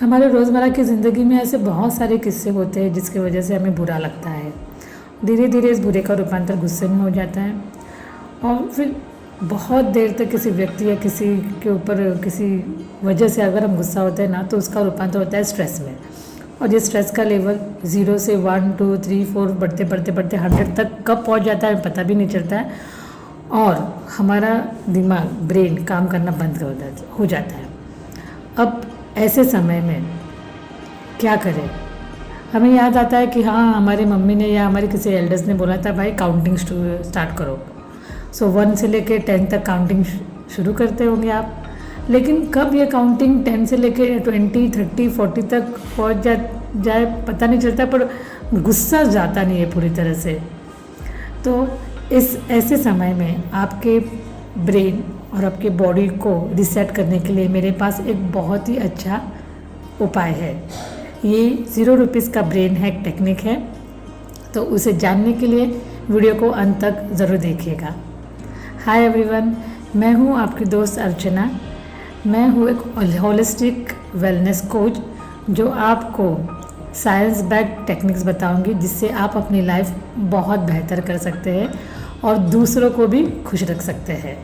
हमारे रोज़मर्रा की ज़िंदगी में ऐसे बहुत सारे किस्से होते हैं जिसकी वजह से हमें बुरा लगता है। धीरे धीरे इस बुरे का रूपांतर गुस्से में हो जाता है और फिर बहुत देर तक किसी व्यक्ति या किसी के ऊपर किसी वजह से अगर हम गुस्सा होते हैं ना, तो उसका रूपांतर होता है स्ट्रेस में। और ये स्ट्रेस का लेवल 0 से 1 2 3 4 बढ़ते बढ़ते बढ़ते 100 तक कब पहुंच जाता है पता भी नहीं चलता है। और हमारा दिमाग, ब्रेन काम करना बंद हो जाता है। अब ऐसे समय में क्या करें? हमें याद आता है कि हाँ, हमारी मम्मी ने या हमारे किसी एल्डर्स ने बोला था, भाई काउंटिंग स्टार्ट करो। सो 1 से लेके 10 तक काउंटिंग शुरू करते होंगे आप। लेकिन कब ये काउंटिंग 10 से लेके 20 30 40 तक पहुंच जाए पता नहीं चलता, पर गुस्सा जाता नहीं है पूरी तरह से। तो इस ऐसे समय में आपके ब्रेन और आपके बॉडी को रिसेट करने के लिए मेरे पास एक बहुत ही अच्छा उपाय है। ये 0 रुपीज़ का ब्रेन हैक टेक्निक है, तो उसे जानने के लिए वीडियो को अंत तक ज़रूर देखिएगा। हाय एवरीवन, मैं हूँ आपकी दोस्त अर्चना। मैं हूँ एक होलिस्टिक वेलनेस कोच जो आपको साइंस बैक्ड टेक्निक्स बताऊंगी, जिससे आप अपनी लाइफ बहुत बेहतर कर सकते हैं और दूसरों को भी खुश रख सकते हैं।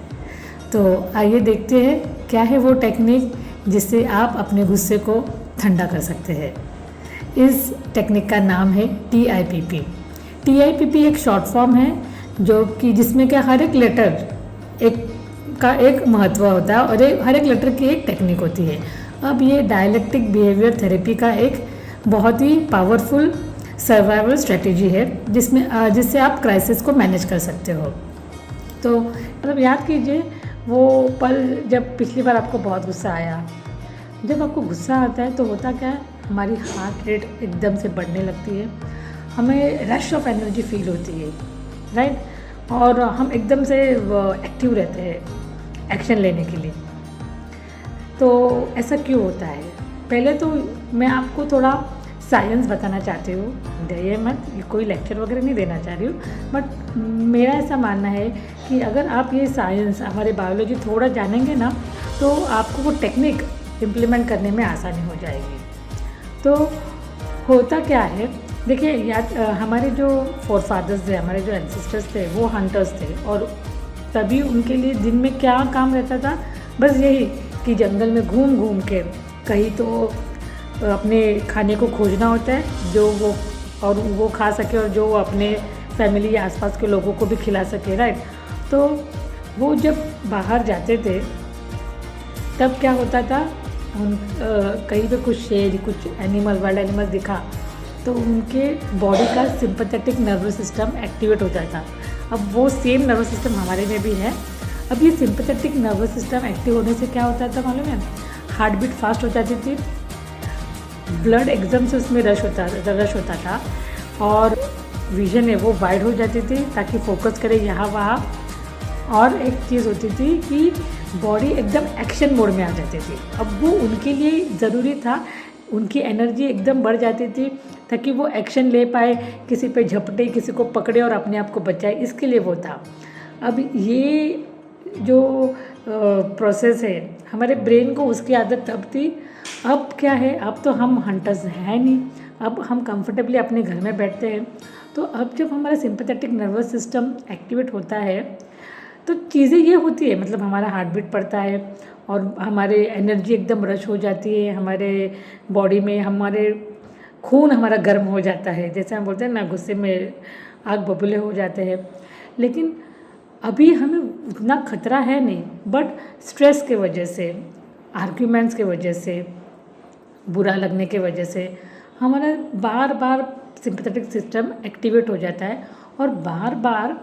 तो आइए देखते हैं क्या है वो टेक्निक जिससे आप अपने गुस्से को ठंडा कर सकते हैं। इस टेक्निक का नाम है TIPP। TIPP एक शॉर्ट फॉर्म है जो कि जिसमें क्या हर एक लेटर एक महत्व होता है और हर एक लेटर की एक टेक्निक होती है। अब ये डायलेक्टिक बिहेवियर थेरेपी का एक बहुत ही पावरफुल सर्वाइवल स्ट्रेटेजी है जिससे आप क्राइसिस को मैनेज कर सकते हो। तो मतलब याद कीजिए वो पल जब पिछली बार आपको बहुत गुस्सा आया। जब आपको गुस्सा आता है तो होता क्या है, हमारी हार्ट रेट एकदम से बढ़ने लगती है, हमें रश ऑफ एनर्जी फील होती है, राइट? और हम एकदम से एक्टिव रहते हैं एक्शन लेने के लिए। तो ऐसा क्यों होता है? पहले तो मैं आपको थोड़ा साइंस बताना चाहती हूँ, डरिए मत, ये कोई लेक्चर वगैरह नहीं देना चाह रही हूँ, बट मेरा ऐसा मानना है कि अगर आप ये साइंस, हमारे बायोलॉजी थोड़ा जानेंगे ना, तो आपको वो टेक्निक इम्प्लीमेंट करने में आसानी हो जाएगी। तो होता क्या है, देखिए याद, हमारे जो फोरफादर्स थे, हमारे जो एंसेस्टर्स थे, वो हंटर्स थे और तभी उनके लिए दिन में क्या काम रहता था, बस यही कि जंगल में घूम घूम के कहीं तो अपने खाने को खोजना होता है जो वो खा सके और जो वो अपने फैमिली या आसपास के लोगों को भी खिला सके, राइट? तो वो जब बाहर जाते थे तब क्या होता था, कहीं पे कुछ शेर, कुछ वाइल्ड एनिमल दिखा तो उनके बॉडी का सिंपैथेटिक नर्वस सिस्टम एक्टिवेट हो जाता। अब वो सेम नर्वस सिस्टम हमारे में भी है। अब ये सिंपैथेटिक नर्वस सिस्टम एक्टिव होने से क्या होता था मालूम है? हार्ट बीट फास्ट हो जाती थी, ब्लड एकदम से उसमें रश होता था और विजन है वो वाइड हो जाती थी ताकि फोकस करे यहाँ वहाँ। और एक चीज़ होती थी कि बॉडी एकदम एक्शन मोड में आ जाती थी। अब वो उनके लिए ज़रूरी था, उनकी एनर्जी एकदम बढ़ जाती थी ताकि वो एक्शन ले पाए, किसी पे झपटे, किसी को पकड़े और अपने आप को बचाए, इसके लिए वो था। अब ये जो प्रोसेस है, हमारे ब्रेन को उसकी आदत तब थी। अब क्या है, अब तो हम हंटर्स हैं नहीं, अब हम कंफर्टेबली अपने घर में बैठते हैं। तो अब जब हमारा सिंपैथेटिक नर्वस सिस्टम एक्टिवेट होता है तो चीज़ें ये होती है, मतलब हमारा हार्ट बीट बढ़ता है और हमारे एनर्जी एकदम रश हो जाती है, हमारे बॉडी में हमारे खून हमारा गर्म हो जाता है, जैसे हम बोलते हैं ना, गुस्से में आग बबूले हो जाते हैं। लेकिन अभी हमें उतना खतरा है नहीं, बट स्ट्रेस के वजह से, आर्ग्यूमेंट्स के वजह से, बुरा लगने के वजह से हमारा बार बार सिंपैथेटिक सिस्टम एक्टिवेट हो जाता है और बार बार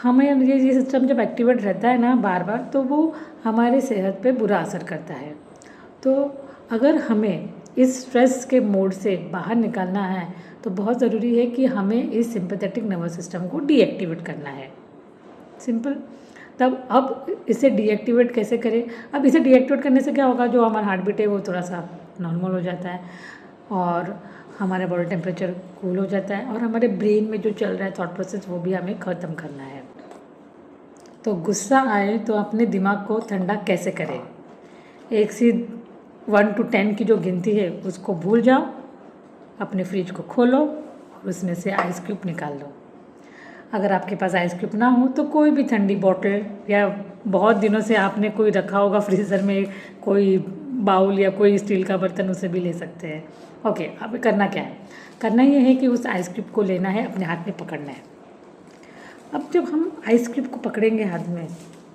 हमें ये सिस्टम जब एक्टिवेट रहता है ना बार बार, तो वो हमारे सेहत पे बुरा असर करता है। तो अगर हमें इस स्ट्रेस के मोड से बाहर निकालना है तो बहुत ज़रूरी है कि हमें इस सिंपैथेटिक नर्वस सिस्टम को डीएक्टिवेट करना है। सिंपल। तब अब इसे डीएक्टिवेट कैसे करें? अब इसे डीएक्टिवेट करने से क्या होगा, जो हमारा हार्ट बीट है वो थोड़ा सा नॉर्मल हो जाता है और हमारा बॉडी टेम्परेचर कूल हो जाता है और हमारे ब्रेन में जो चल रहा है थॉट प्रोसेस वो भी हमें ख़त्म करना है। तो गुस्सा आए तो अपने दिमाग को ठंडा कैसे करें? एक सी 1 to 10 की जो गिनती है उसको भूल जाओ, अपने फ्रिज को खोलो और उसमें से आइस क्यूब निकाल लो। अगर आपके पास आइस क्यूब ना हो तो कोई भी ठंडी बॉटल या बहुत दिनों से आपने कोई रखा होगा फ्रीज़र में कोई बाउल या कोई स्टील का बर्तन, उसे भी ले सकते हैं। ओके, अब करना क्या है? करना ये है कि उस आइस क्यूब को लेना है, अपने हाथ में पकड़ना है। अब जब हम आइस क्यूब को पकड़ेंगे हाथ में,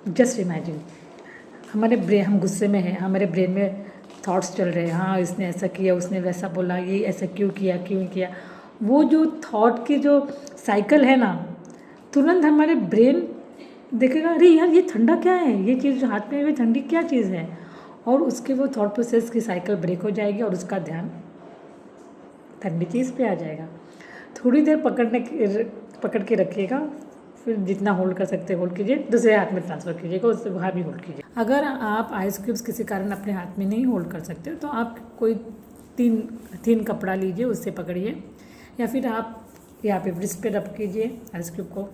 जस्ट इमेजिन हम गुस्से में हैं, हमारे ब्रेन में थॉट्स चल रहे हैं, हाँ इसने ऐसा किया, उसने वैसा बोला, ये ऐसा क्यों किया। वो जो थॉट की जो साइकिल है ना, तुरंत हमारे ब्रेन देखेगा, अरे यार ये ठंडा क्या है, ये चीज़ जो हाथ में है ठंडी क्या चीज़ है, और उसके वो थॉट प्रोसेस की साइकिल ब्रेक हो जाएगी और उसका ध्यान ठंडी चीज़ पे आ जाएगा। थोड़ी देर पकड़ के रखिएगा, फिर जितना होल्ड कर सकते होल्ड कीजिए, दूसरे हाथ में ट्रांसफ़र कीजिएगा, उससे वहाँ भी होल्ड कीजिए। अगर आप आइस क्यूब्स किसी कारण अपने हाथ में नहीं होल्ड कर सकते तो आप कोई तीन कपड़ा लीजिए, उससे पकड़िए, या फिर आप यहाँ पे ब्रिस्ट पे रब कीजिए, आइस क्यूब को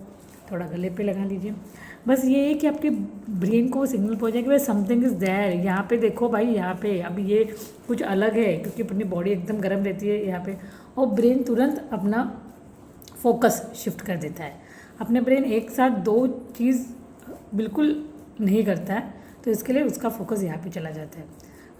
थोड़ा गले पे लगा लीजिए। बस ये है कि आपके ब्रेन को सिग्नल पहुँच जाए कि समथिंग इज़ देयर, यहाँ पे देखो भाई, यहाँ पे अब ये कुछ अलग है, क्योंकि अपनी बॉडी एकदम गर्म रहती है यहाँ पे, और ब्रेन तुरंत अपना फोकस शिफ्ट कर देता है। अपने ब्रेन एक साथ 2 चीज़ बिल्कुल नहीं करता है, तो इसके लिए उसका फोकस यहाँ पे चला जाता है।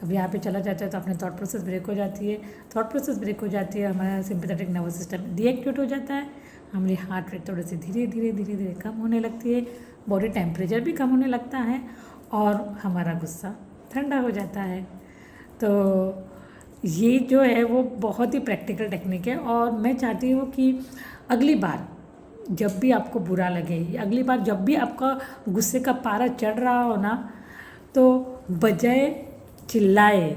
अब यहाँ पे चला जाता है तो अपने थॉट प्रोसेस ब्रेक हो जाती है। थॉट प्रोसेस ब्रेक हो जाती है, हमारा सिंपैथेटिक नर्वस सिस्टम डीएक्टिवेट हो जाता है, हमारी हार्ट रेट थोड़ी सी धीरे धीरे कम होने लगती है, बॉडी टेम्परेचर भी कम होने लगता है, और हमारा गुस्सा ठंडा हो जाता है। तो ये जो है वो बहुत ही प्रैक्टिकल टेक्निक है, और मैं चाहती हूँ कि अगली बार जब भी आपको बुरा लगे, अगली बार जब भी आपका गुस्से का पारा चढ़ रहा हो ना, तो बजाय चिल्लाए,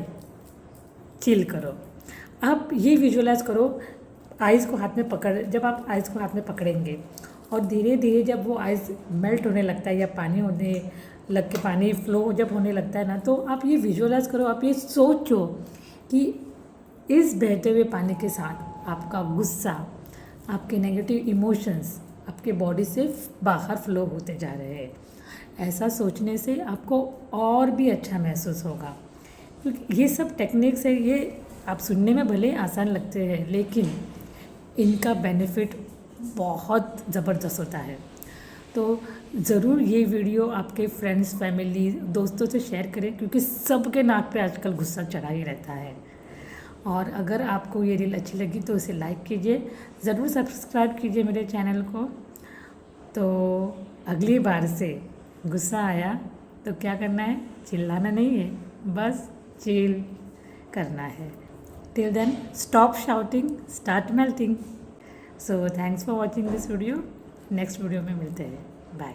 चिल करो। आप ये विजुअलाइज करो, आइस को हाथ में जब आप आइस को हाथ में पकड़ेंगे और धीरे धीरे जब वो आइस मेल्ट होने लगता है या पानी फ्लो जब होने लगता है ना, तो आप ये विजुअलाइज करो, आप ये सोचो कि इस बहते हुए पानी के साथ आपका गुस्सा, आपके नेगेटिव इमोशंस आपके बॉडी से बाहर फ्लो होते जा रहे हैं। ऐसा सोचने से आपको और भी अच्छा महसूस होगा, क्योंकि ये सब टेक्निक्स है, ये आप सुनने में भले आसान लगते हैं, लेकिन इनका बेनिफिट बहुत ज़बरदस्त होता है। तो ज़रूर ये वीडियो आपके फ्रेंड्स, फैमिली, दोस्तों से शेयर करें, क्योंकि सबके नाक पे आजकल गुस्सा चढ़ा ही रहता है। और अगर आपको ये रील अच्छी लगी तो इसे लाइक कीजिए, ज़रूर सब्सक्राइब कीजिए मेरे चैनल को। तो अगली बार से गुस्सा आया तो क्या करना है, चिल्लाना नहीं है, बस चिल करना है। Till then stop shouting, start melting. So thanks for watching this video. Next video में मिलते हैं, बाय।